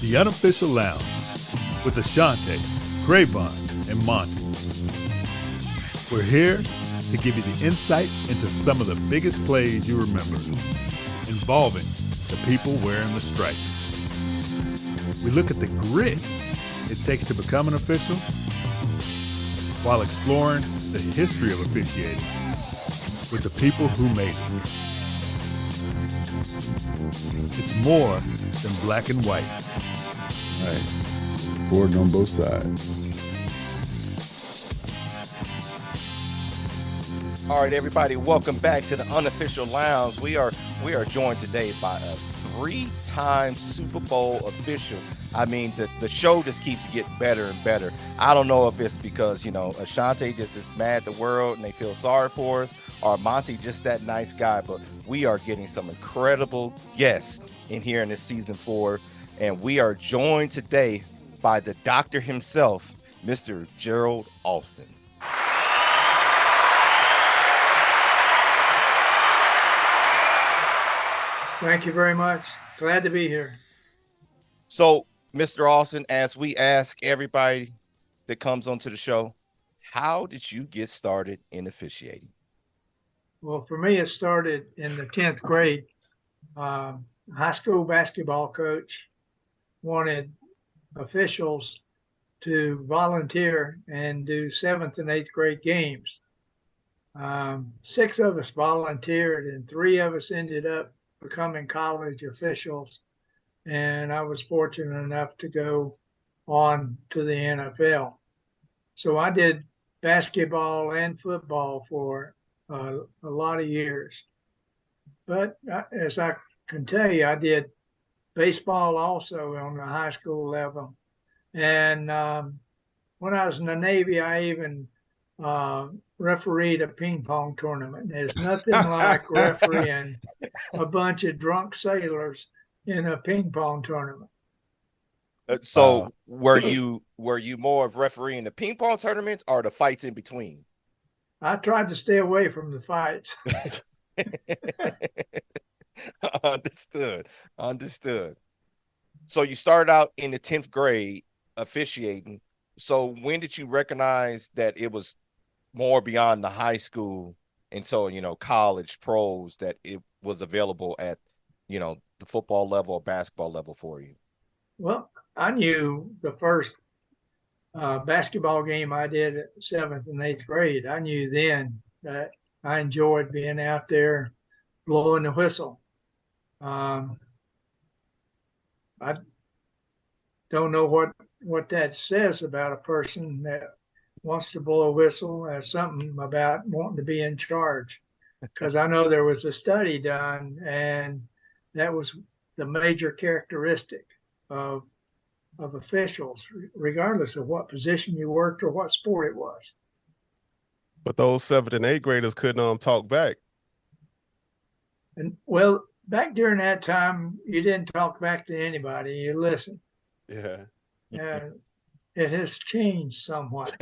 The Unofficial Lounge with Ashante, Crayvon, and Monty. We're here to give you the insight into some of the biggest plays you remember, involving the people wearing the stripes. We look at the grit it takes to become an official while exploring the history of officiating with the people who made it. It's more than black and white. Right. Recording on both sides. All right, everybody, welcome back to the Unofficial Lounge. We are joined today by a three-time Super Bowl official. I mean, the show just keeps getting better and better. I don't know if it's because, Ashante just is mad at the world and they feel sorry for us, or Monty just that nice guy, but we are getting some incredible guests in here in this season 4, and we are joined today by the doctor himself, Mr. Gerald Austin. Thank you very much. Glad to be here. So, Mr. Austin, as we ask everybody that comes onto the show, how did you get started in officiating? Well, for me, it started in the 10th grade. High school basketball coach wanted officials to volunteer and do 7th and 8th grade games. 6 of us volunteered and 3 of us ended up becoming college officials. And I was fortunate enough to go on to the NFL. So I did basketball and football for a lot of years. But as I can tell you, I did baseball also on the high school level. And when I was in the Navy, I even refereed a ping pong tournament. There's nothing like refereeing a bunch of drunk sailors in a ping pong tournament. So were you more of refereeing the ping pong tournaments or the fights in between? I tried to stay away from the fights. Understood. So you started out in the 10th grade officiating. So when did you recognize that it was more beyond the high school and so, college pros, that it was available at, the football level or basketball level for you? Well, I knew the first basketball game I did at 7th and 8th grade. I knew then that I enjoyed being out there blowing the whistle. I don't know what that says about a person that wants to blow a whistle. As something about wanting to be in charge, because I know there was a study done, and that was the major characteristic of officials, regardless of what position you worked or what sport it was. But those 7th and 8th graders couldn't talk back. And well, back during that time, you didn't talk back to anybody. You listened. Yeah. And it has changed somewhat.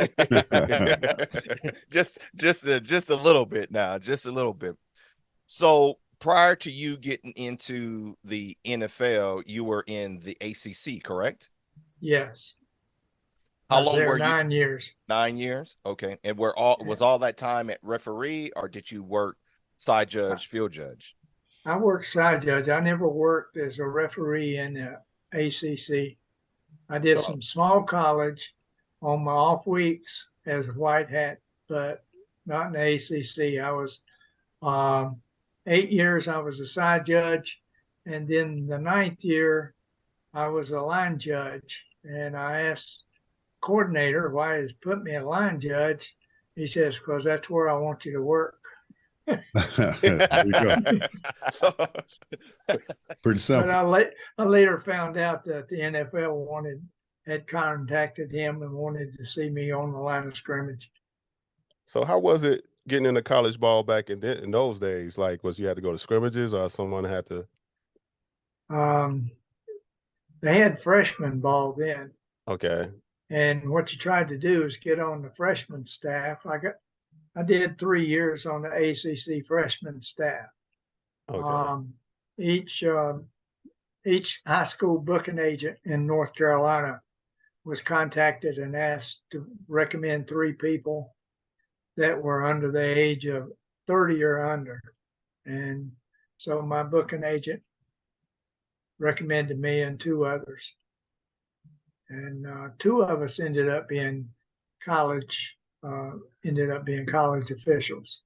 just a little bit now, just a little bit. So prior to you getting into the NFL, you were in the ACC, correct? Yes. How long were you? 9 years. 9 years. Okay. And was all that time at referee, or did you work side judge, field judge? I worked side judge. I never worked as a referee in the ACC. I did some small college on my off weeks as a white hat, but not in the ACC. I was 8 years. I was a side judge, and then the 9th year, I was a line judge. And I asked the coordinator why he's put me a line judge. He says, because that's where I want you to work. There you go. Pretty simple. But I later found out that the NFL had contacted him and wanted to see me on the line of scrimmage. So how was it getting into college ball back in those days? Like, was you had to go to scrimmages, or someone had to? They had freshman ball then. Okay. And what you tried to do is get on the freshman staff. I did 3 years on the ACC freshman staff. Okay. Each each high school booking agent in North Carolina was contacted and asked to recommend 3 people that were under the age of 30 or under. And so my booking agent recommended me and 2 others. And 2 of us ended up being college officials.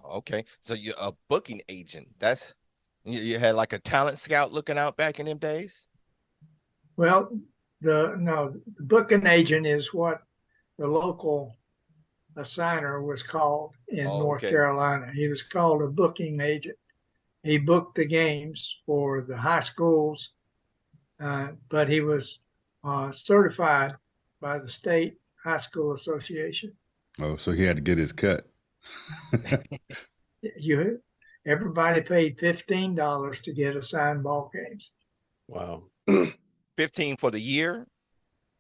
Okay. So you're a booking agent. That's you had like a talent scout looking out back in them days? Well, the booking agent is what the local assigner was called in North Carolina. He was called a booking agent. He booked the games for the high schools, but he was certified by the state high school association. Oh, so he had to get his cut. Everybody paid $15 to get assigned ball games. Wow. 15 for the year?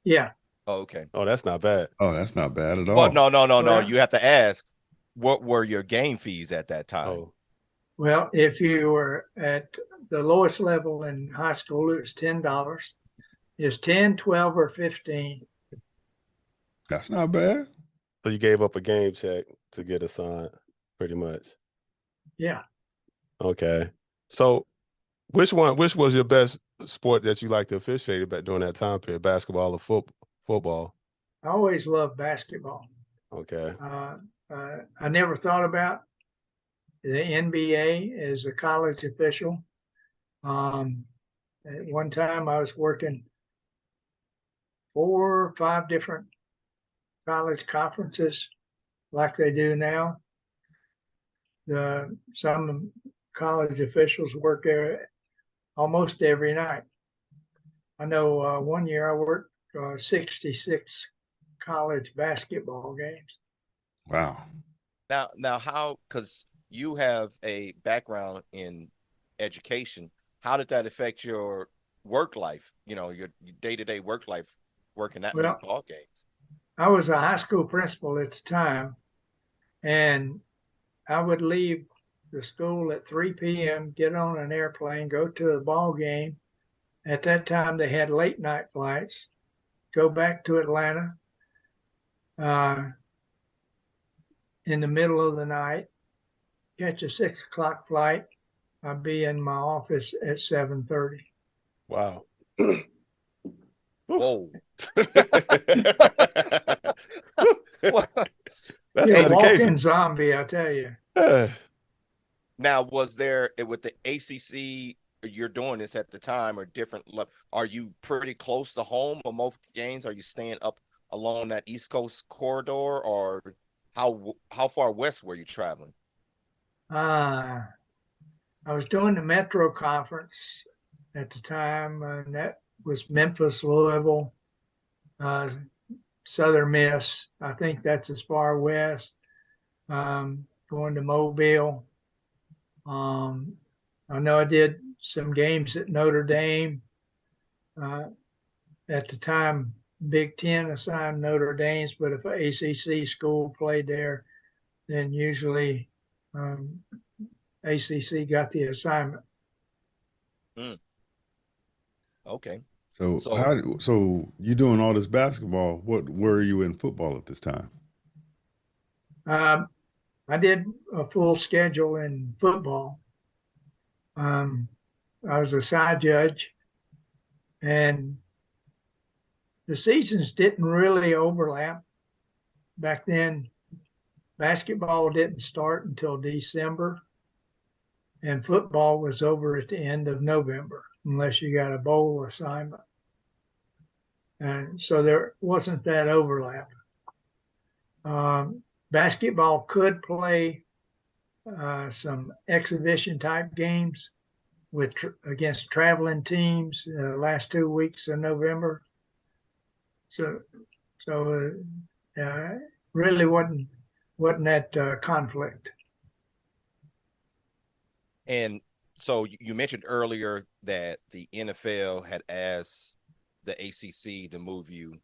Yeah. Oh, okay. Oh, that's not bad. Oh, that's not bad at all. Well, no. Well, You have to ask, what were your game fees at that time? Oh, well, if you were at the lowest level in high school, it was $10. It's 10, 12, or 15. That's not bad. so you gave up a game check to get assigned, pretty much. Yeah. Okay. So which was your best sport that you liked to officiate back during that time period, basketball or football? I always loved basketball. Okay. I never thought about the NBA as a college official. At one time, I was working 4 or 5 different college conferences like they do now. Some college officials work there almost every night. I know one year I worked 66 college basketball games. Wow. Now how, because you have a background in education, how did that affect your work life, your day-to-day work life, working that many ball games? I was a high school principal at the time, and I would leave the school at 3 p.m., get on an airplane, go to a ball game. At that time, they had late night flights, go back to Atlanta in the middle of the night, catch a 6 o'clock flight. I'd be in my office at 7:30. Wow. Whoa. That's a dedication. walking zombie, I tell you. Now, was there with the ACC? You're doing this at the time, or different? Are you pretty close to home on most games? Are you staying up along that East Coast corridor, or how far west were you traveling? I was doing the Metro Conference at the time, and that was Memphis, Louisville, Southern Miss. I think that's as far west. Going to Mobile. I know I did some games at Notre Dame. At the time, Big Ten assigned Notre Dame's, but if an ACC school played there, then usually ACC got the assignment. Okay. So you doing all this basketball? Where are you in football at this time? I did a full schedule in football. I was a side judge, and the seasons didn't really overlap. Back then, basketball didn't start until December, and football was over at the end of November, unless you got a bowl assignment. And so there wasn't that overlap. Basketball could play some exhibition type games against traveling teams last 2 weeks of November. So really wasn't that conflict. And so you mentioned earlier that the NFL had asked the ACC to move you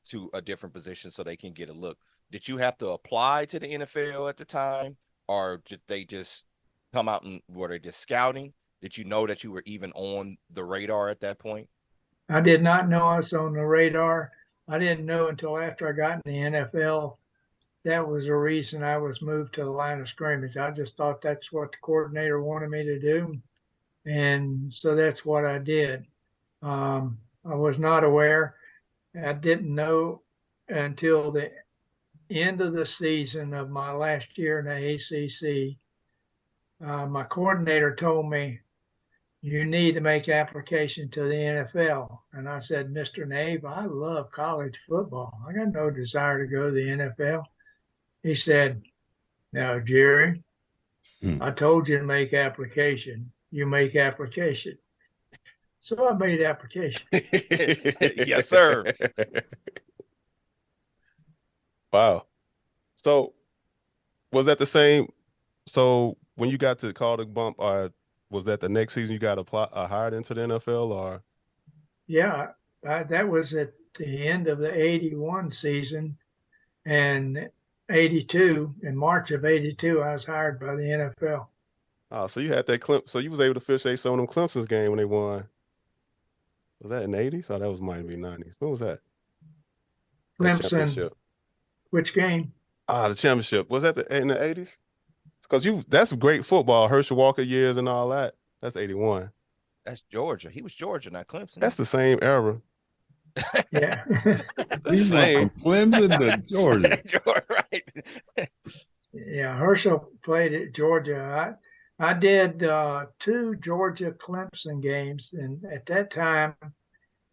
to a different position so they can get a look. Did you have to apply to the NFL at the time, or did they just come out and were they just scouting? Did you know that you were even on the radar at that point? I did not know I was on the radar. I didn't know until after I got in the NFL. That was the reason I was moved to the line of scrimmage. I just thought that's what the coordinator wanted me to do. And so that's what I did. I was not aware. I didn't know until the end of the season of my last year in the ACC. My coordinator told me, you need to make application to the NFL. And I said, Mr. Nave, I love college football. I got no desire to go to the NFL. He said, now, Jerry, I told you to make application. You make application. So I made application. Yes, sir. Wow. So was that the same? So when you got to call the bump, was that the next season you got hired into the NFL, or? Yeah, that was at the end of the 81 season, and 82, in March of 82, I was hired by the NFL. Oh, so you had that so you was able to officiate some of them Clemson's game when they won. Was that in the 80s? Oh, that was might be 90s. What was that? Clemson, championship. Which game? The championship. Was that in the 80s? Because that's great football, Herschel Walker years and all that. That's 81. That's Georgia. He was Georgia, not Clemson. That's the same era. Yeah. He went from Clemson to Georgia. Right. Yeah, Herschel played at Georgia. I did 2 Georgia Clemson games, and at that time,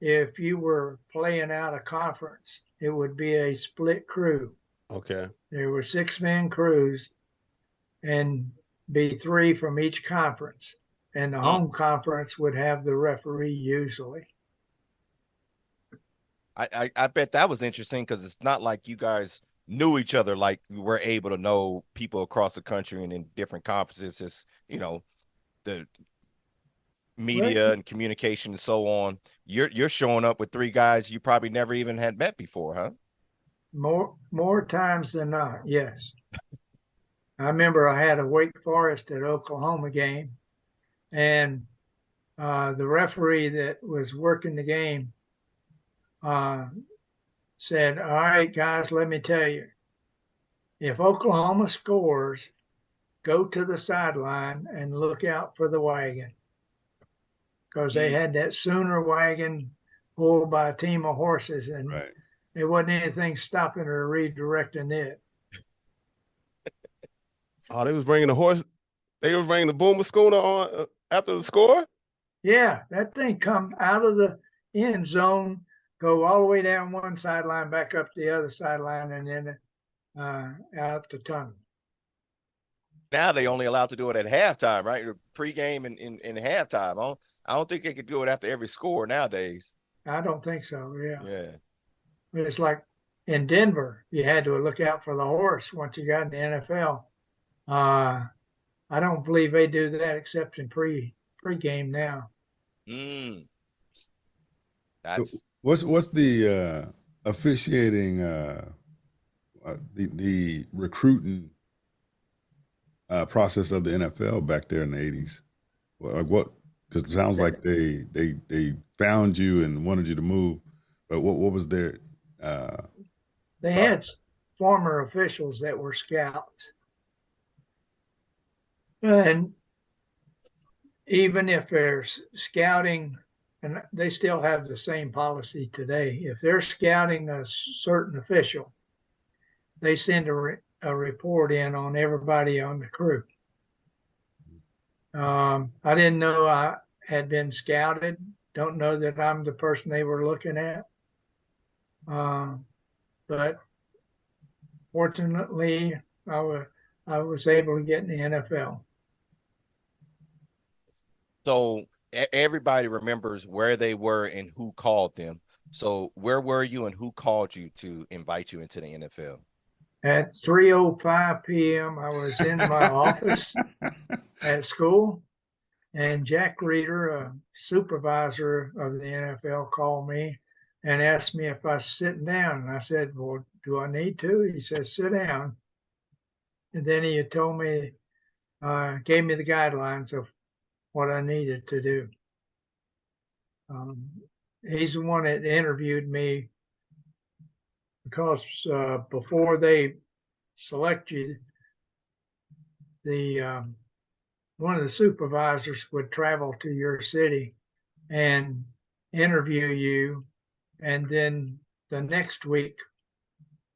if you were playing out a conference, it would be a split crew. Okay. There were 6-man crews, and be 3 from each conference, and the home conference would have the referee usually. I bet that was interesting because it's not like you guys knew each other like we were able to know people across the country and in different conferences. Just, the media and communication and so on. You're showing up with 3 guys you probably never even had met before, huh? More times than not, yes. I remember I had a Wake Forest at Oklahoma game, and the referee that was working the game said, all right, guys, let me tell you, if Oklahoma scores, go to the sideline and look out for the wagon. Because they had that Sooner wagon pulled by a team of horses, and there wasn't anything stopping or redirecting it. Oh, they was bringing the horse. They was bringing the boomer schooner on after the score? Yeah, that thing come out of the end zone, go all the way down one sideline, back up the other sideline, and then out the tunnel. Now they only allowed to do it at halftime, right? Pre-game and in halftime. I don't think they could do it after every score nowadays. I don't think so, yeah. Yeah. It's like in Denver, you had to look out for the horse once you got in the NFL. I don't believe they do that except in pre-game now. That's What's the officiating the recruiting process of the NFL back there in the 80s? Like what? Because it sounds like they found you and wanted you to move, but what was their they had former officials that were scouts. And even if there's scouting, and they still have the same policy today, if they're scouting a certain official, they send a report in on everybody on the crew. I didn't know I had been scouted. Don't know that I'm the person they were looking at. But fortunately, I was able to get in the NFL. so everybody remembers where they were and who called them. So where were you and who called you to invite you into the NFL? At 3:05 p.m., I was in my office at school, and Jack Reeder, a supervisor of the NFL, called me and asked me if I was sitting down. And I said, well, do I need to? He said, sit down. And then he had told me gave me the guidelines of what I needed to do. He's the one that interviewed me because before they select you, one of the supervisors would travel to your city and interview you, and then the next week,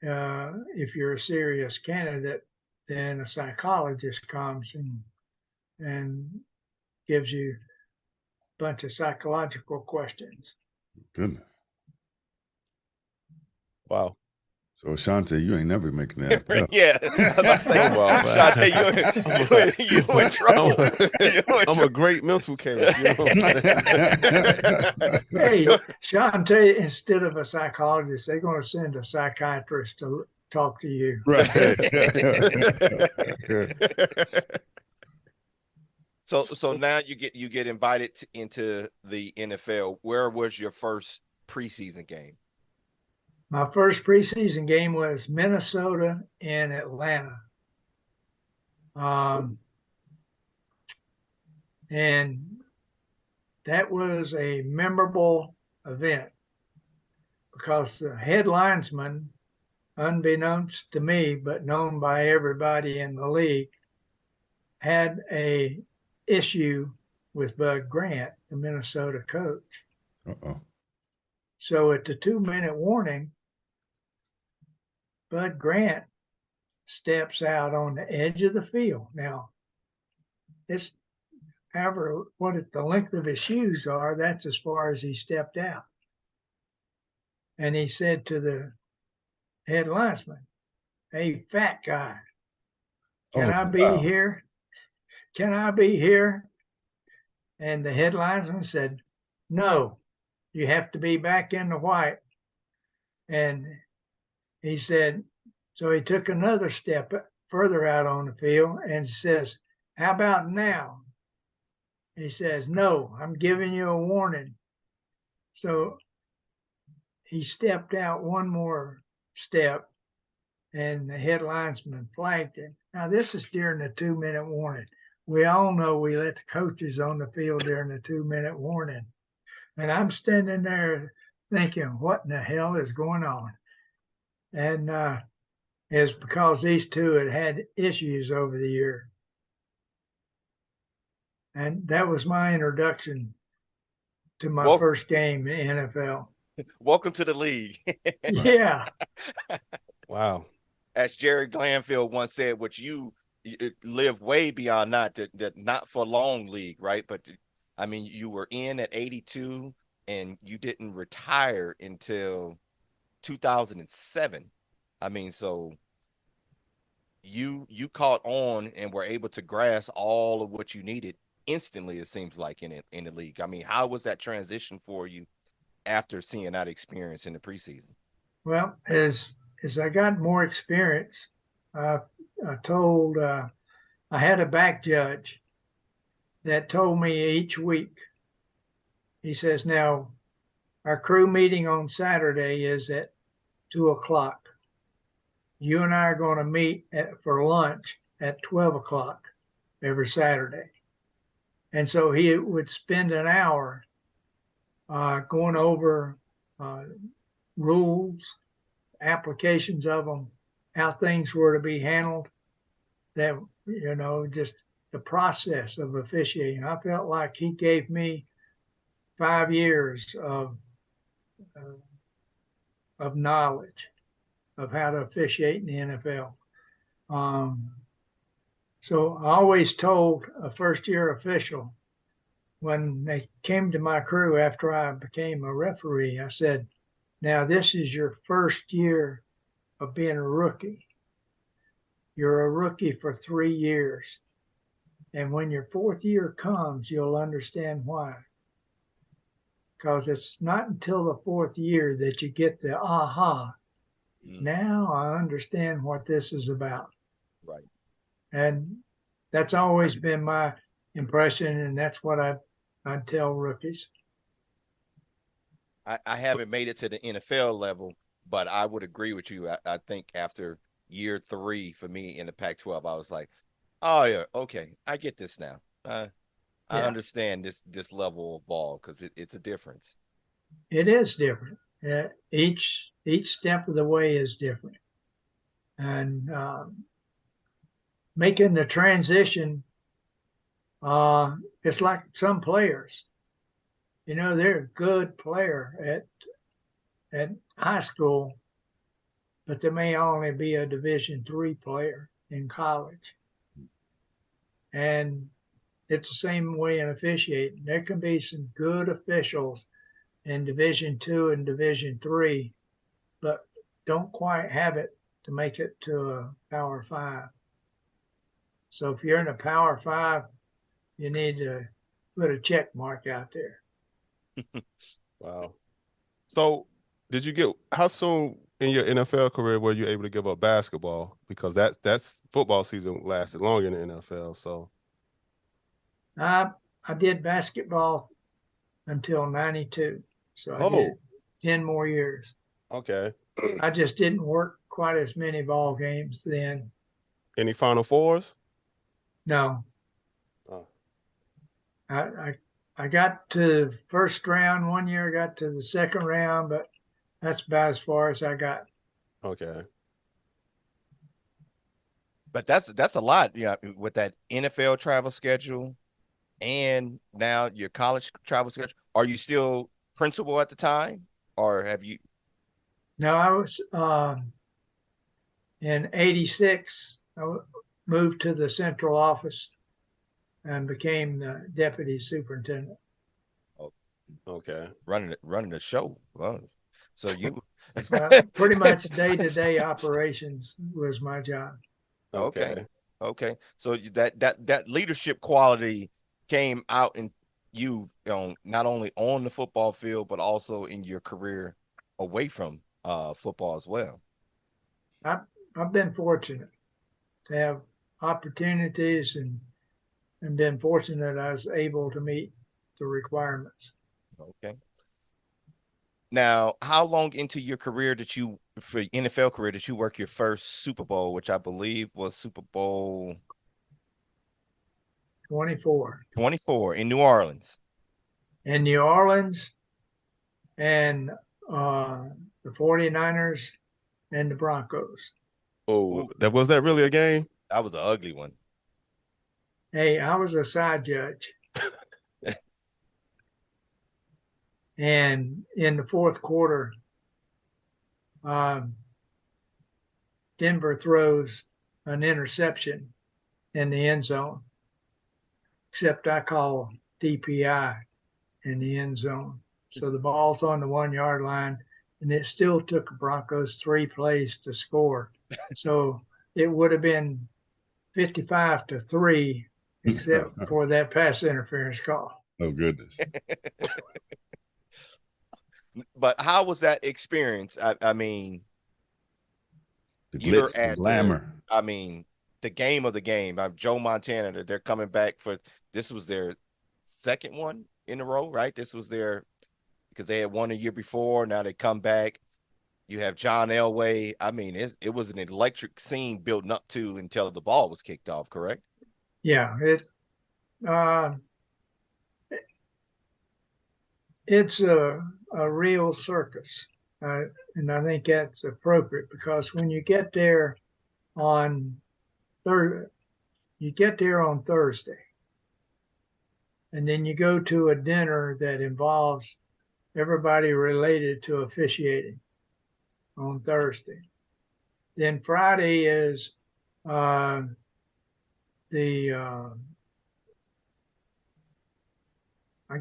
if you're a serious candidate, then a psychologist comes and gives you a bunch of psychological questions. Goodness. Wow. So Ashante, you ain't never making that up. Yeah, I was about to say, Shante, you in trouble. I'm a great mental case. You know what I'm saying? Hey, Shante, instead of a psychologist, they're going to send a psychiatrist to talk to you. Right. So now you get invited into the NFL. Where was your first preseason game? My first preseason game was Minnesota and Atlanta. And that was a memorable event because the head linesman, unbeknownst to me, but known by everybody in the league, had a issue with Bud Grant, the Minnesota coach. Uh-oh. So at the 2-minute warning, Bud Grant steps out on the edge of the field. Now, it's however what the length of his shoes are, that's as far as he stepped out. And he said to the head linesman, "Hey, fat guy, can I be here? Can I be here?" And the head linesman said, "No, you have to be back in the white." And he said, so he took another step further out on the field and says, "How about now?" He says, "No, I'm giving you a warning." So he stepped out one more step and the head linesman flagged him. Now, this is during the 2-minute warning. We all know we let the coaches on the field during the 2-minute warning. And I'm standing there thinking, what in the hell is going on? And it's because these two had issues over the year. And that was my introduction to my first game in the NFL. Welcome to the league. Yeah. Wow. As Jerry Glanfield once said, which you live way beyond that not for long league, right? But I mean, you were in at 82 and you didn't retire until 2007. I mean, so you caught on and were able to grasp all of what you needed instantly, it seems like, in the league. I mean, how was that transition for you after seeing that experience in the preseason? Well, as I got more experience, I had a back judge that told me each week, he says, "Now, our crew meeting on Saturday is at 2:00. You and I are going to meet for lunch at 12:00 every Saturday." And so he would spend an hour going over rules, applications of them, how things were to be handled, that, just the process of officiating. I felt like he gave me 5 years of knowledge of how to officiate in the NFL. So I always told a first-year official when they came to my crew after I became a referee, I said, "Now this is your first year of being a rookie. You're a rookie for 3 years. And when your 4th year comes, you'll understand why. Because it's not until the 4th year that you get the aha. Now I understand what this is about." Right. And that's always been my impression, and that's what I'd tell rookies. I haven't made it to the NFL level, but I would agree with you. I think after year 3 for me in the Pac-12, I was like, Oh yeah, okay. I get this now. I Yeah, understand this level of ball because it's a difference. it is different. Each step of the way is different, and making the transition, it's like some players. They're a good player at high school, but they may only be a Division III player in college. And it's the same way in officiating. There can be some good officials in Division II and Division III, but don't quite have it to make it to a Power Five. So if you're in a Power Five, you need to put a check mark out there. Wow. So did you get how soon in your NFL career were you able to give up basketball? Because that's football season lasted longer in the NFL. So I did basketball until '92, so I did oh, 10 more years. okay. I just didn't work quite as many ball games then. Any Final Fours? No, Oh, I got to the first round one year, got to the second round, but that's about as far as I got. okay. But that's a lot, yeah, with that NFL travel schedule and now your college travel schedule. Are you still principal at the time, or have you? No, I was in '86. Moved to the central office and became the deputy superintendent. Okay. Running the show. Well, so you Pretty much day-to-day operations was my job. okay. Okay. Okay. So that leadership quality came out in you, not only on the football field, but also in your career away from football as well. I've been fortunate to have opportunities and been fortunate I was able to meet the requirements. Okay. Now, how long into your career for your NFL career, did you work your first Super Bowl, which I believe was Super Bowl 24 24 in New Orleans? in New Orleans and the 49ers and the Broncos. Oh, was that really a game? That was an ugly one. Hey, I was a side judge. And in the fourth quarter, Denver throws an interception in the end zone, except I call DPI in the end zone. So the ball's on the 1 yard line, and it still took Broncos 3 plays to score. So it would have been 55-3, except for that pass interference call. Oh goodness. But how was that experience? I mean, The you're glitz, the at glamour. the game of the game. Joe Montana, they're coming back for this was their second one in a row, right? This was because they had won a year before. Now they come back. You have John Elway. I mean, it was an electric scene building up to until the ball was kicked off, correct? Yeah, it's a real circus. And I think that's appropriate because when you get there on Thursday, and then you go to a dinner that involves everybody related to officiating on Thursday. Then Friday is I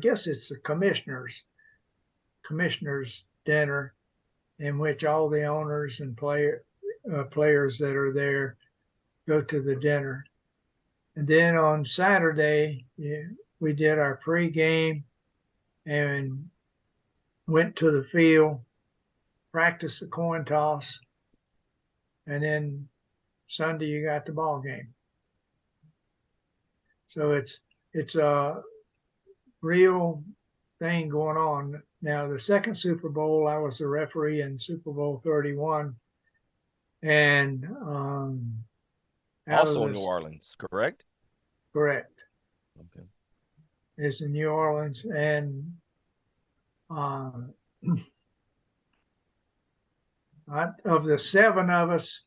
guess it's the commissioners dinner, in which all the owners and players that are there go to the dinner. And then on Saturday, we did our pregame and went to the field, practiced the coin toss, and then Sunday you got the ball game. So it's a real thing going on. Now, the second Super Bowl, I was the referee in Super Bowl 31, and out Also of New this. Orleans, correct? Correct. Okay. Is in New Orleans, and of the 7 of us,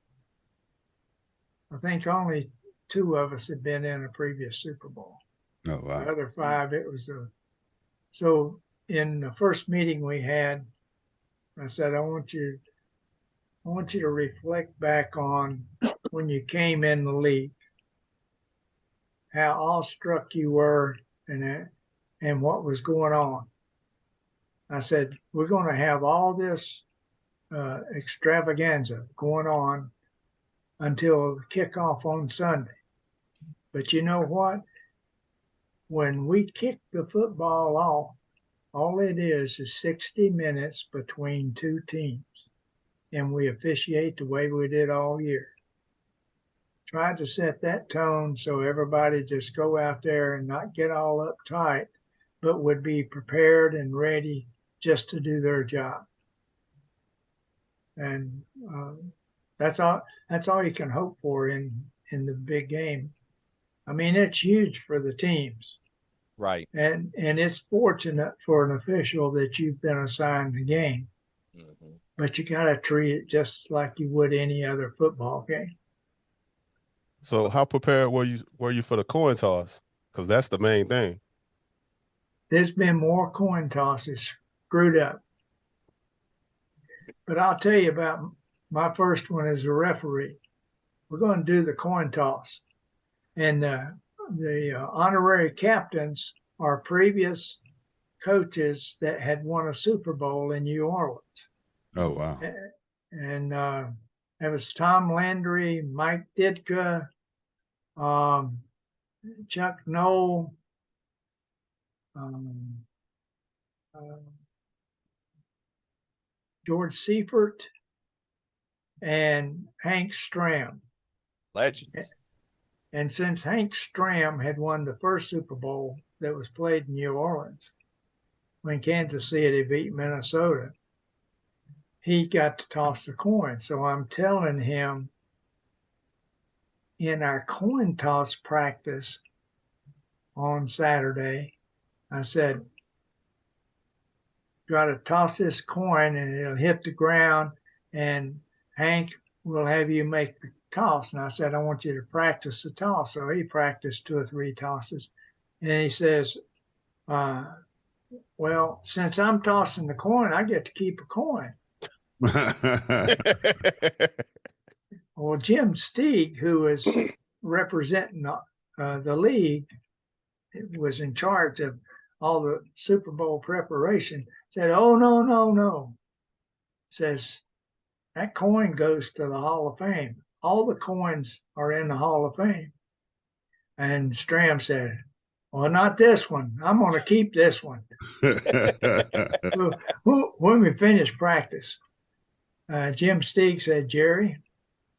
I think only 2 of us had been in a previous Super Bowl. Oh wow. The other 5, it was so in the first meeting we had, I said, I want you to reflect back on when you came in the league, how awestruck you were and what was going on. I said, we're going to have all this extravaganza going on until kickoff on Sunday. But you know what? When we kick the football off, all it is 60 minutes between 2 teams, and we officiate the way we did all year. Tried to set that tone so everybody just go out there and not get all uptight, but would be prepared and ready just to do their job. And that's all you can hope for in the big game. I mean, it's huge for the teams. Right. And it's fortunate for an official that you've been assigned the game. Mm-hmm. But you got to treat it just like you would any other football game. So how prepared were you for the coin toss? Because that's the main thing. There's been more coin tosses screwed up. But I'll tell you about my first one as a referee. We're going to do the coin toss. And the honorary captains are previous coaches that had won a Super Bowl in New Orleans. Oh wow. And it was Tom Landry, Mike Ditka, Chuck Knoll, George Seifert, and Hank Stram. Legends. And since Hank Stram had won the first Super Bowl that was played in New Orleans, when Kansas City beat Minnesota, he got to toss the coin. So I'm telling him in our coin toss practice on Saturday, I said, got to toss this coin and it'll hit the ground, and Hank will have you make the toss. And I said, I want you to practice the toss. So he practiced 2 or 3 tosses. And he says, well, since I'm tossing the coin, I get to keep a coin. Well, Jim Steig, who is representing the league, was in charge of all the Super Bowl preparation, said, oh, no. Says, that coin goes to the Hall of Fame. All the coins are in the Hall of Fame. And Stram said, well, not this one. I'm going to keep this one. So, when we finished practice, Jim Steig said, Jerry,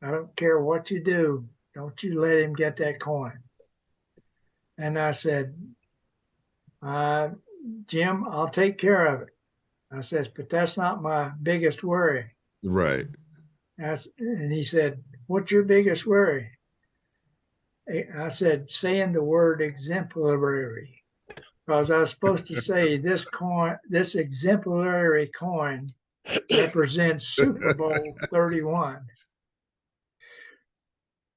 I don't care what you do. Don't you let him get that coin. And I said, Jim, I'll take care of it. I said, but that's not my biggest worry. Right. And he said, what's your biggest worry? I said, saying the word exemplary, because I was supposed to say this exemplary coin represents Super Bowl 31.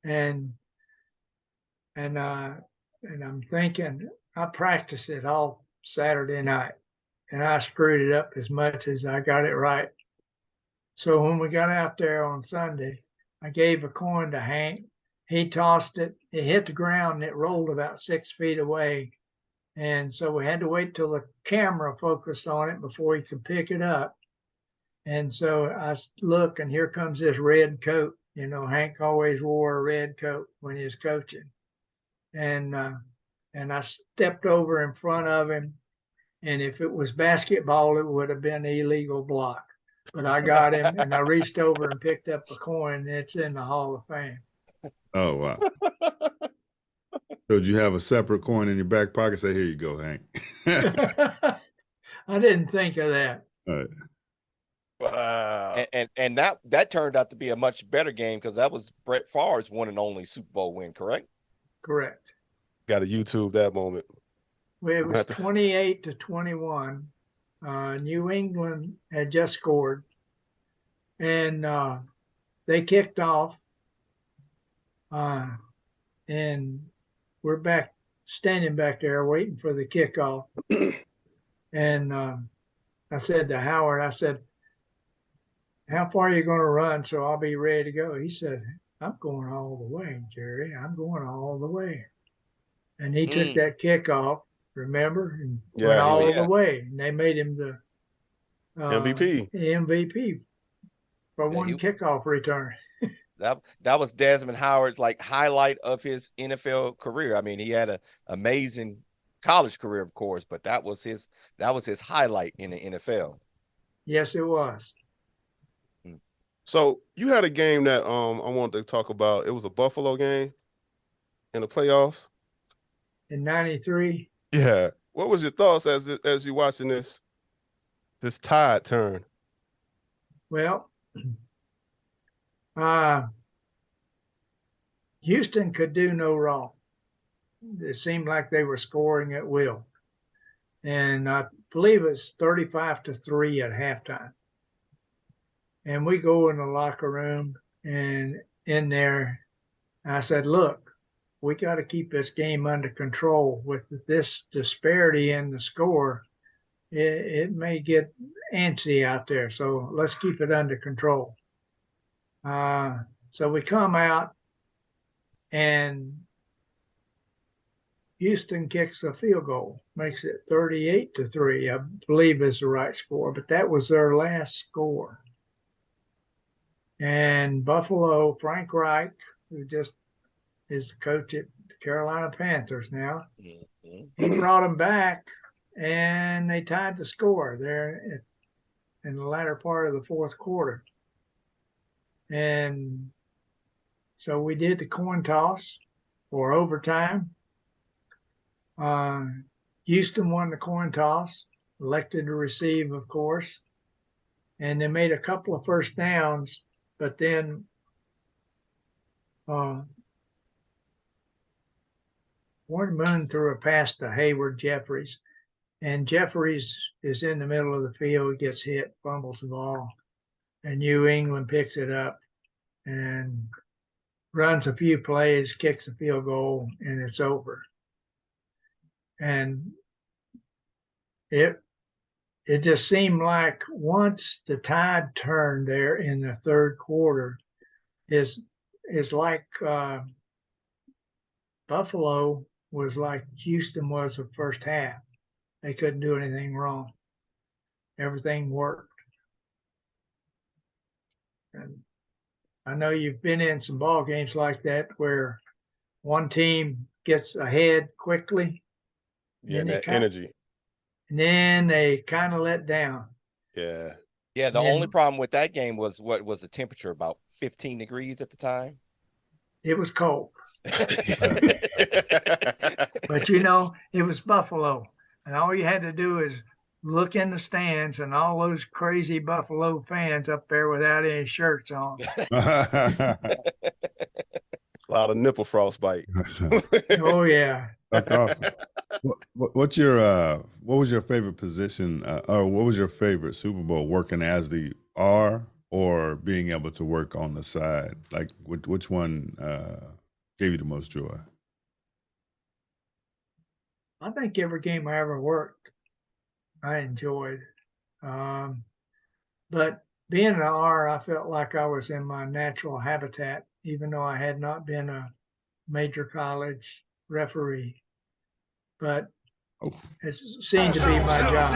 And I'm thinking, I practiced it all Saturday night, and I screwed it up as much as I got it right. So when we got out there on Sunday, I gave a coin to Hank. He tossed it. It hit the ground, and it rolled about 6 feet away. And so we had to wait till the camera focused on it before he could pick it up. And so I look, and here comes this red coat. You know, Hank always wore a red coat when he was coaching. And I stepped over in front of him. And if it was basketball, it would have been illegal block. But I got him, and I reached over and picked up a coin, and it's in the Hall of Fame. Oh, wow. So did you have a separate coin in your back pocket? Say, here you go, Hank. I didn't think of that. All right. Wow. And that turned out to be a much better game because that was Brett Favre's one and only Super Bowl win, correct? Correct. Got to YouTube that moment. Well, it was 28-21. New England had just scored, and they kicked off, and we're standing back there waiting for the kickoff. And I said to Howard, I said, how far are you going to run so I'll be ready to go? He said, I'm going all the way, Jerry. I'm going all the way. And he took that kickoff, remember, and went all the way. And they made him the MVP for one kickoff return. That was Desmond Howard's like highlight of his NFL career. I mean, he had an amazing college career, of course, but that was his highlight in the NFL. Yes, it was. So you had a game that I wanted to talk about. It was a Buffalo game in the playoffs in '93. Yeah. What was your thoughts as you watching this tide turn? Well, Houston could do no wrong. It seemed like they were scoring at will. And I believe it's 35-3 at halftime. And we go in the locker room, and in there, I said, look, we got to keep this game under control. With this disparity in the score, it may get antsy out there. So let's keep it under control. So we come out, and Houston kicks a field goal, makes it 38-3, I believe is the right score, but that was their last score. And Buffalo, Frank Reich, who just is the coach at the Carolina Panthers now, he brought them back, and they tied the score there in the latter part of the fourth quarter. And so we did the coin toss for overtime. Houston won the coin toss, elected to receive, of course, and they made a couple of first downs, but then Warren Moon threw a pass to Hayward Jeffries, and Jeffries is in the middle of the field, gets hit, fumbles the ball, and New England picks it up and runs a few plays, kicks a field goal, and it's over. And it just seemed like once the tide turned there in the third quarter, is like Buffalo was like Houston was the first half. They couldn't do anything wrong. Everything worked. And I know you've been in some ball games like that where one team gets ahead quickly. Yeah, that energy. And then they kind of let down. Yeah. Yeah, the only problem with that game was what was the temperature, about 15 degrees at the time? It was cold. But, you know, it was Buffalo. And all you had to do is look in the stands, and all those crazy Buffalo fans up there without any shirts on. A lot of nipple frostbite. Oh, yeah. That's awesome. What was your favorite position, or what was your favorite Super Bowl, working as the R or being able to work on the side? Like, which one gave you the most joy? I think every game I ever worked, I enjoyed. But being an R, I felt like I was in my natural habitat, even though I had not been a major college referee. But it seemed to be my job.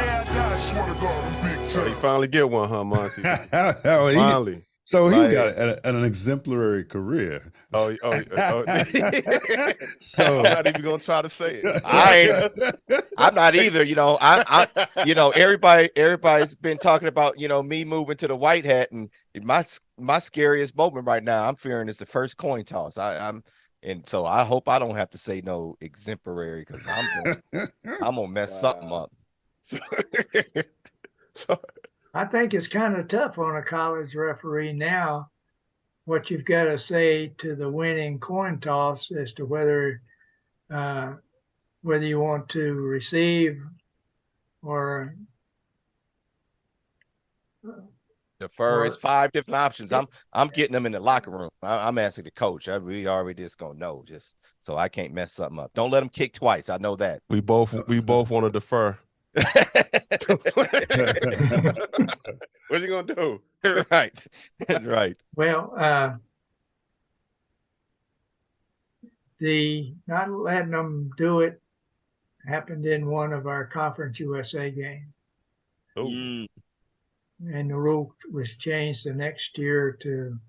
So you finally get one, huh, Monty? Finally. So he's got an exemplary career. So I'm not even gonna try to say it. I'm not either. You know, everybody's been talking about, me moving to the white hat, and my scariest moment right now, I'm fearing, is the first coin toss. And so I hope I don't have to say no exemplary, because I'm gonna mess something up. I think it's kind of tough on a college referee now, what you've got to say to the winning coin toss as to whether you want to receive or Defer. It's 5 different options. I'm getting them in the locker room. I'm asking the coach. We already just gonna know, just so I can't mess something up. Don't let them kick twice. I know that. We both want to defer. What you gonna do? Right. Right. well, the not letting them do it happened in one of our Conference USA games. Ooh. And the rule was changed the next year to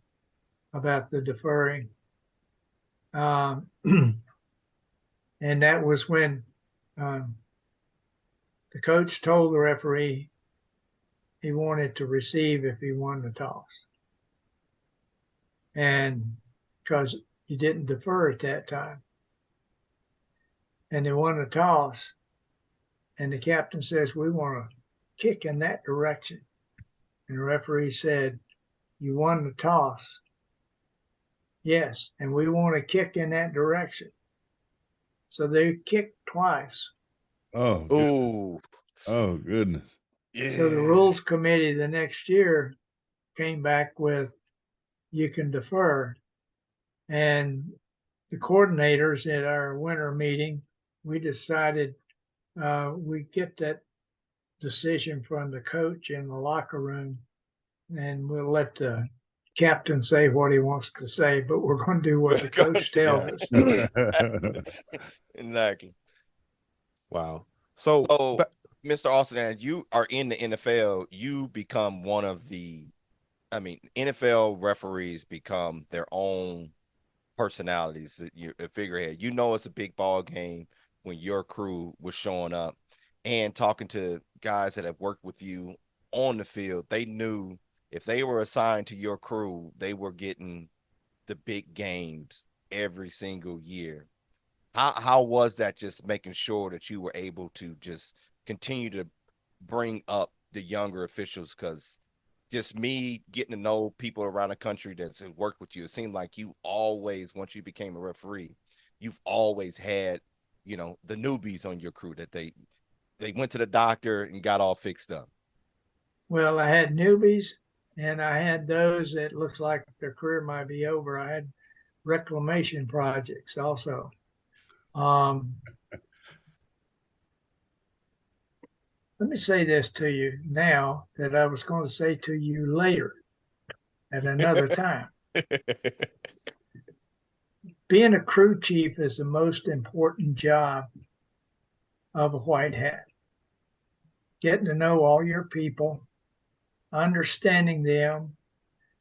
about the deferring. And that was when the coach told the referee he wanted to receive if he won the toss. And because he didn't defer at that time. And they won the toss. And the captain says, we want to kick in that direction. And the referee said, you won the toss. Yes, and we want to kick in that direction. So they kicked twice. Oh, Ooh. oh goodness. Yeah. So the rules committee the next year came back with, you can defer. And the coordinators at our winter meeting, we decided we get that decision from the coach in the locker room, and we'll let the captain say what he wants to say, but we're going to do what the coach tells us. Exactly. Wow. So, Mr. Austin, as you are in the NFL, you become one of the, NFL referees become their own personalities. You're a figurehead. You know, it's a big ball game when your crew was showing up and talking to guys that have worked with you on the field. They knew if they were assigned to your crew, they were getting the big games every single year. How was that, just making sure that you were able to just continue to bring up the younger officials? Because just me getting to know people around the country that's worked with you, it seemed like you always, once you became a referee, you've always had, the newbies on your crew that they went to the doctor and got all fixed up. Well, I had newbies, and I had those that looks like their career might be over. I had reclamation projects also. Let me say this to you now that I was going to say to you later at another time. Being a crew chief is the most important job of a white hat. Getting to know all your people, understanding them,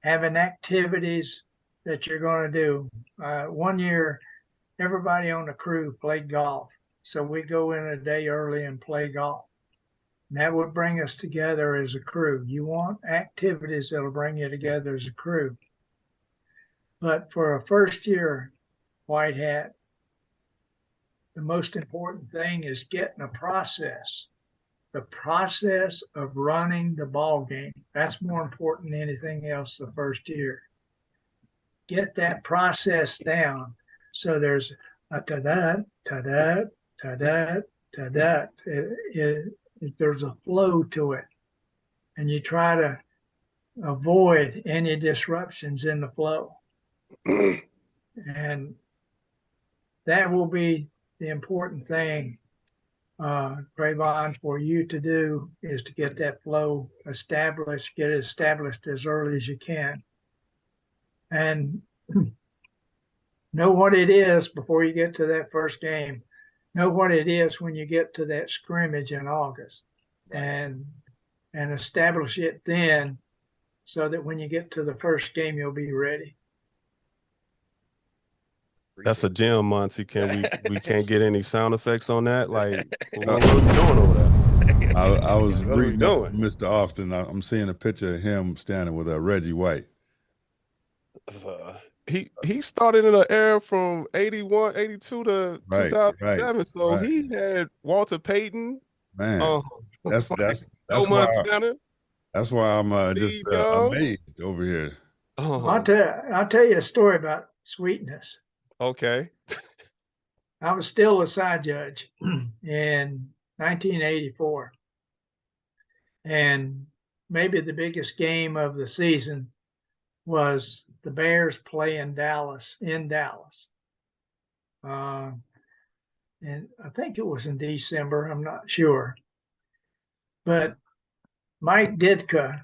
having activities that you're going to do. One year, everybody on the crew played golf. So we go in a day early and play golf. And that would bring us together as a crew. You want activities that'll bring you together as a crew. But for a first year white hat, the most important thing is getting a process. The process of running the ball game. That's more important than anything else the first year. Get that process down so there's a ta-da, ta-da, ta-da, ta-da. There's a flow to it. And you try to avoid any disruptions in the flow. And that will be the important thing, Trayvon, for you to do, is to get that flow established, get it established as early as you can. And know what it is before you get to that first game. Know what it is when you get to that scrimmage in August. Right. And establish it then so that when you get to the first game, you'll be ready. That's a gem, Monty. We can't get any sound effects on that? Like, what are we doing over there? I was reading Mr. Austin. I'm seeing a picture of him standing with Reggie White. He started in an era from 81, 82 to 2007. Right, so he had Walter Payton. Man, that's Montana. That's why I'm There just you go. amazed over here. Oh, I'll tell you a story about sweetness. okay. I was still a side judge in 1984. And maybe the biggest game of the season was the Bears playing Dallas in Dallas. And I think it was in December, I'm not sure. But Mike Ditka,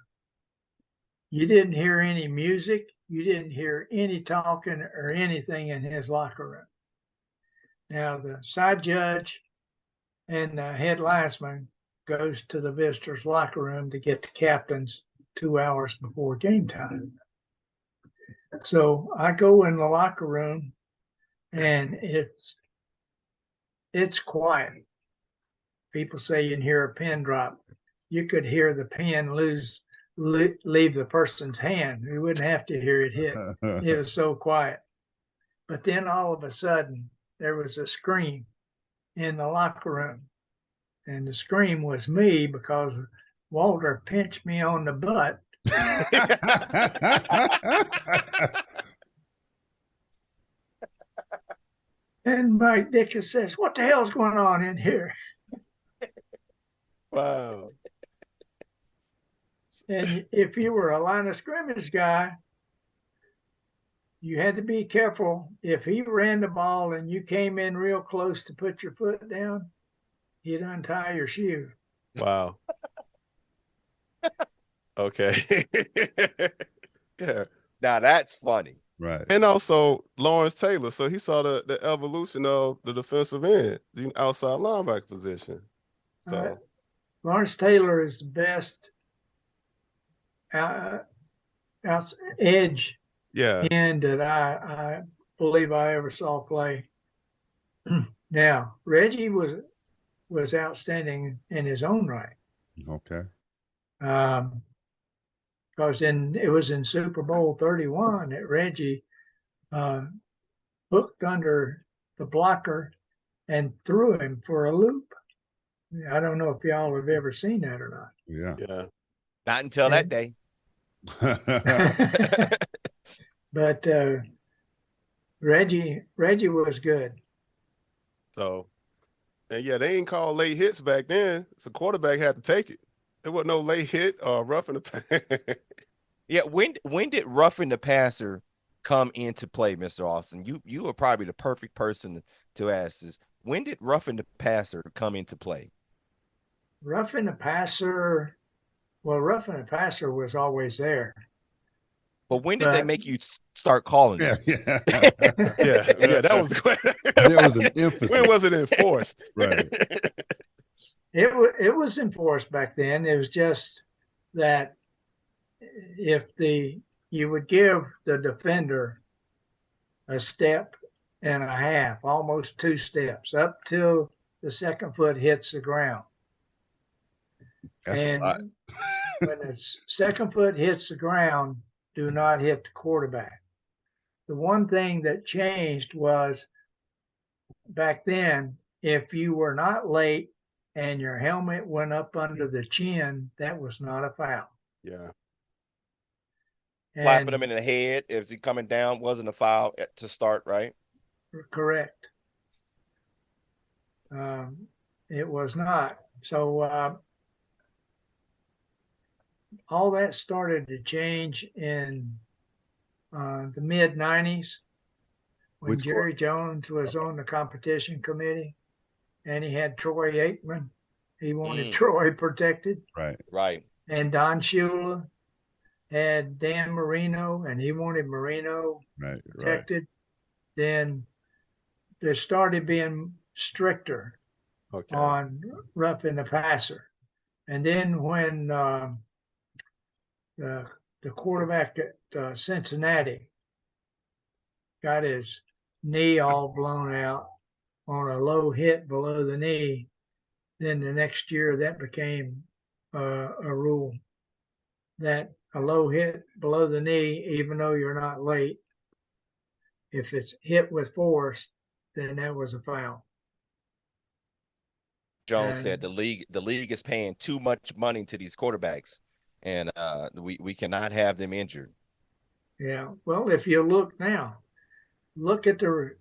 you didn't hear any music, you didn't hear any talking or anything in his locker room. Now, the side judge and the head linesman goes to the visitors' locker room to get the captains 2 hours before game time. So I go in the locker room and it's quiet. People say you can hear a pin drop. You could hear the pen leave the person's hand. You wouldn't have to hear it hit. It was so quiet. But then all of a sudden, there was a scream in the locker room. And the scream was me because Walter pinched me on the butt. And Mike Ditka says, "What the hell's going on in here?" Wow. And if you were a line of scrimmage guy, you had to be careful. If he ran the ball and you came in real close to put your foot down, he'd untie your shoe. Wow. Okay. Yeah. Now that's funny. Right. And also Lawrence Taylor. So he saw the evolution of the defensive end, the outside linebacker position. So Lawrence Taylor is the best edge yeah. end that I believe I ever saw play. Now, Reggie was outstanding in his own right. Okay. Because it was in Super Bowl 31 that Reggie hooked under the blocker and threw him for a loop. I don't know if y'all have ever seen that or not. Yeah. Yeah. Not until that day. But Reggie was good. So, and yeah, they ain't called late hits back then. So quarterback had to take it. There wasn't no late hit or roughing the pass. Yeah, when did roughing the passer come into play, Mr. Austin? You are probably the perfect person to ask this. When did roughing the passer come into play? Roughing the passer was always there. But when did they make you start calling Yeah. it? Yeah, that was good. There was an emphasis. When was it enforced? Right. It was enforced back then. It was just that if you would give the defender a step and a half, almost 2 steps, up till the second foot hits the ground. That's and a lot. When the second foot hits the ground, do not hit the quarterback. The one thing that changed was back then, if you were not late and your helmet went up under the chin, that was not a foul. Yeah. Slapping him in the head if he coming down wasn't a foul to start, right? Correct. It was not. So all that started to change in the mid 90s when Jerry Jones was on the competition committee and he had Troy Aikman. He wanted Troy protected. Right. And Don Shula had Dan Marino and he wanted Marino protected. Then there started being stricter on roughing the passer. And then when the quarterback at Cincinnati got his knee all blown out on a low hit below the knee, then the next year that became a rule that a low hit below the knee, even though you're not late, if it's hit with force, then that was a foul. Jones said the league is paying too much money to these quarterbacks. and we cannot have them injured. Yeah. Well, if you look now, look at the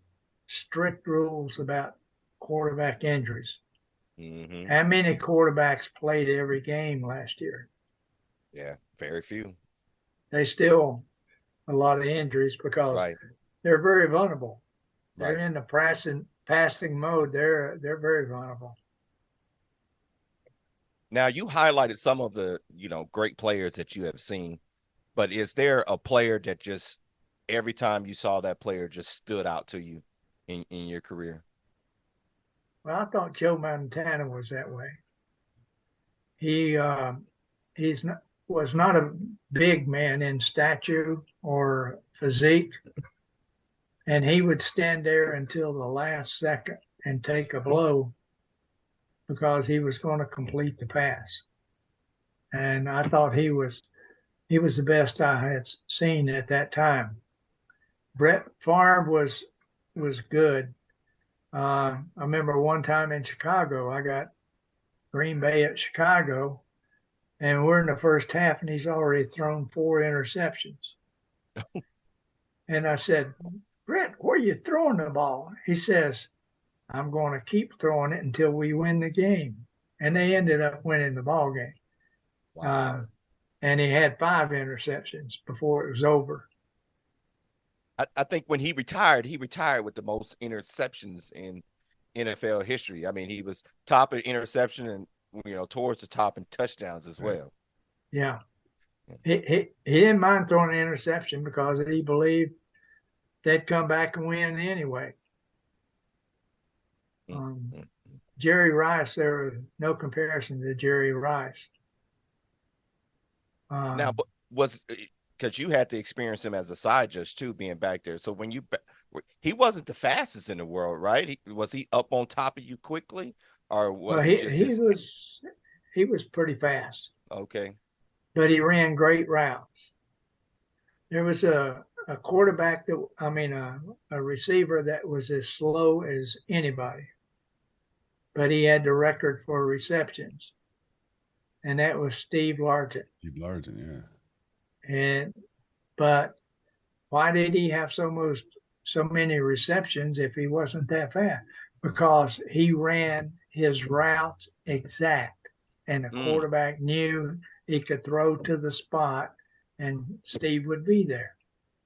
strict rules about quarterback injuries. Mm-hmm. How many quarterbacks played every game last year? Yeah, very few. They still a lot of injuries because Right, they're very vulnerable. They're right. in the passing mode. They're very vulnerable. Now you highlighted some of the great players that you have seen, but is there a player that just every time you saw that player just stood out to you in your career? Well, I thought Joe Montana was that way. He was not a big man in stature or physique, and he would stand there until the last second and take a blow because he was going to complete the pass. And I thought he was the best I had seen at that time. Brett Favre was good. I remember one time in Chicago, I got Green Bay at Chicago, and we're in the first half, and he's already thrown 4 interceptions. And I said, Brett, where are you throwing the ball? He says, I'm going to keep throwing it until we win the game. And they ended up winning the ball game. Wow. And he had 5 interceptions before it was over. I think when he retired with the most interceptions in NFL history. I mean, he was top in interception and towards the top in touchdowns as well. Yeah. He didn't mind throwing an interception because he believed they'd come back and win anyway. Jerry Rice, there was no comparison to Jerry Rice. Now, but because you had to experience him as a side judge too, being back there. So when he wasn't the fastest in the world, right? Was he up on top of you quickly, or was he was pretty fast? Okay, but he ran great routes. There was a quarterback a receiver that was as slow as anybody, but he had the record for receptions, and that was Steve Largent. Steve Largent, yeah. But why did he have so many receptions if he wasn't that fast? Because he ran his routes exact, and the quarterback knew he could throw to the spot, and Steve would be there.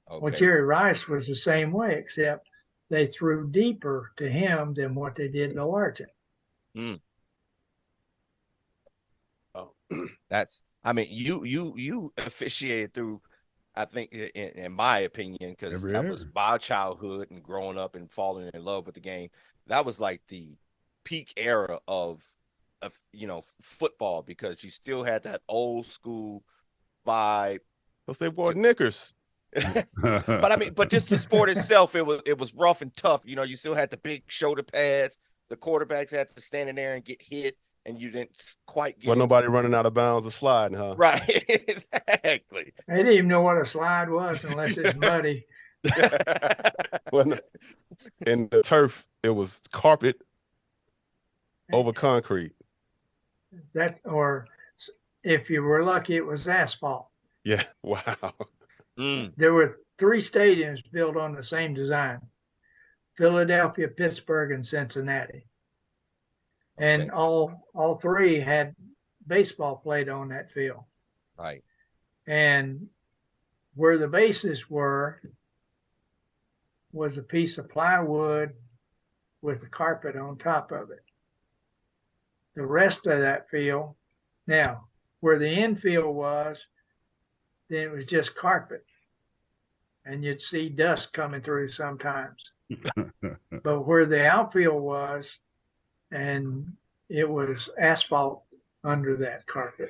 Okay. Well, Jerry Rice was the same way, except they threw deeper to him than what they did to Largent. Oh, you officiated through, I think, in my opinion, because that was my childhood and growing up and falling in love with the game. That was like the peak era of football, because you still had that old school vibe. Because they wore knickers. but just the sport itself, it was rough and tough. You still had the big shoulder pads. The quarterbacks had to stand in there and get hit, and you didn't quite get. Well, nobody running out of bounds or sliding, huh? Right, exactly. They didn't even know what a slide was unless it's muddy. Well, in the turf, it was carpet over concrete. Or if you were lucky, it was asphalt. Yeah, wow. There were 3 stadiums built on the same design: Philadelphia, Pittsburgh, and Cincinnati. And all 3 had baseball played on that field. Right. And where the bases were was a piece of plywood with a carpet on top of it. The rest of that field, now where the infield was, then it was just carpet. And you'd see dust coming through sometimes. But where the outfield was, and it was asphalt under that carpet.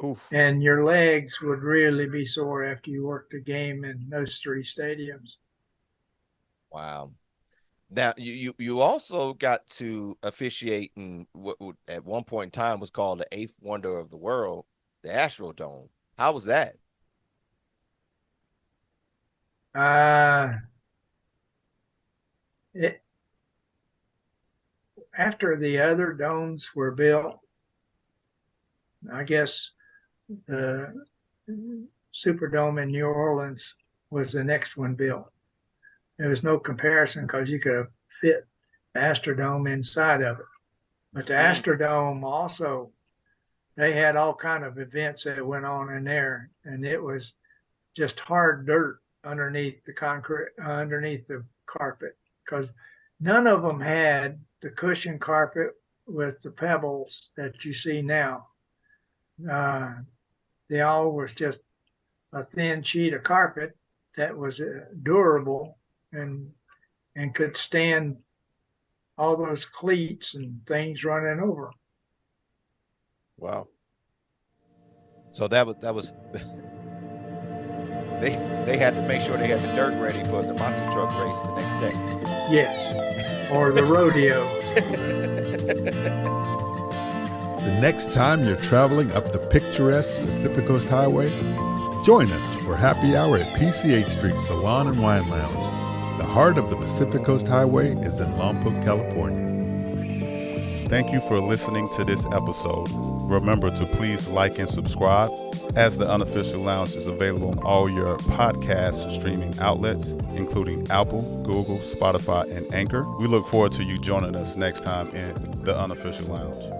Oof. And your legs would really be sore after you worked a game in those 3 stadiums. Wow. Now you also got to officiate in what at one point in time was called the 8th wonder of the world, the Astrodome. How was that? After the other domes were built, I guess the Superdome in New Orleans was the next one built. There was no comparison because you could have fit the Astrodome inside of it. But the Astrodome also, they had all kind of events that went on in there, and it was just hard dirt underneath the concrete, underneath the carpet, because none of them had the cushion carpet with the pebbles that you see now. They all was just a thin sheet of carpet that was durable and could stand all those cleats and things running over. Wow. So that was they had to make sure they had the dirt ready for the monster truck race the next day. Yes, or the rodeo. The next time you're traveling up the picturesque Pacific Coast Highway, join us for happy hour at PCH Street Salon and Wine Lounge. The heart of the Pacific Coast Highway is in Lompoc, California. Thank you for listening to this episode. Remember to please like and subscribe, as the Unofficial Lounge is available on all your podcast streaming outlets, including Apple, Google, Spotify, and Anchor. We look forward to you joining us next time in the Unofficial Lounge.